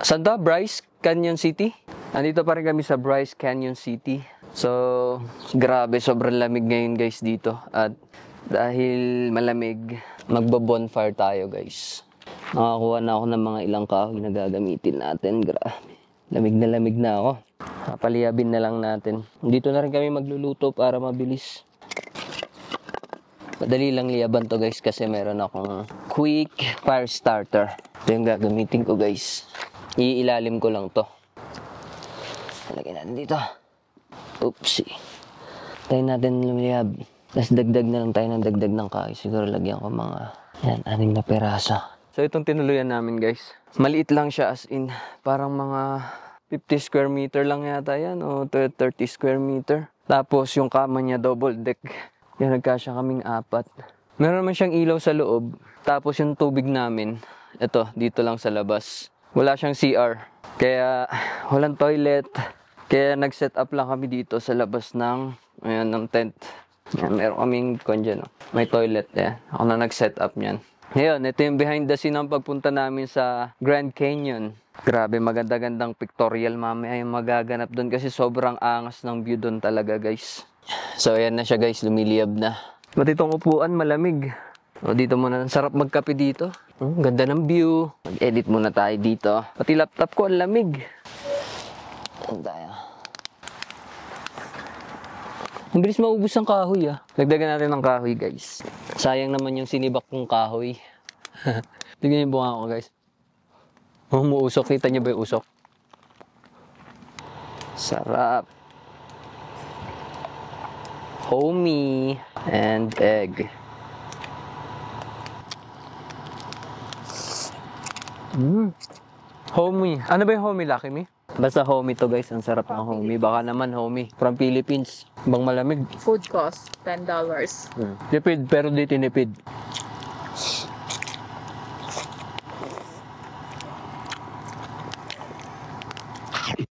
Saan to? Bryce Canyon City? Andito pa rin kami sa Bryce Canyon City. So, grabe, sobrang lamig ngayon guys dito. At dahil malamig, magbo-bonfire tayo guys. Nakakuha na ako ng mga ilang kahoy na gagamitin natin. Grabe. Lamig na ako. Papaliyabin na lang natin. Dito na rin kami magluluto para mabilis. Madali lang liyaban to guys kasi meron akong quick fire starter. Ito yung gagamitin ko guys. Iilalim ko lang to. Lagyan natin dito. Oopsie. Tayo natin lumiyab. Tapos dagdag na lang tayo ng dagdag ng kahoy. Siguro lagyan ko mga 6 na peraso. So itong tinuluyan namin guys. Maliit lang siya as in. Parang mga 50 square meter lang yata yan. O 30 square meter. Tapos yung kama niya double deck. Yan, nagkasya kaming 4. Meron naman siyang ilaw sa loob. Tapos yung tubig namin, ito, dito lang sa labas. Wala siyang CR. Kaya, walang toilet. Kaya nag-set up lang kami dito sa labas ng tent. Yan, meron kaming dyan, no? May toilet. Yan. Ako na nag-set up niyan. Ngayon, ito yung behind the scene ng pagpunta namin sa Grand Canyon. Grabe, maganda-gandang pictorial mamaya yung magaganap doon kasi sobrang angas ng view doon talaga, guys. So, ayan na siya guys, lumiliyab na. Ba't itong upuan, malamig. O, dito muna, sarap magkape dito. Ganda ng view. Mag-edit muna tayo dito. Pati laptop ko, ang lamig. Ayan tayo. Ang bilis maubos ang kahoy Dagdagan natin ng kahoy guys. Sayang naman yung sinibak kong kahoy. Tignan yung bunga ko guys. Umuusok, kita niyo ba yung usok? Sarap. Homey and egg. Homey. Ano ba yung homey, Lucky Me? Basta homey to guys. Ang sarap ng homey. Baka naman homey. From Philippines. Bang malamig. Food cost, $10. Tipid pero di tinipid.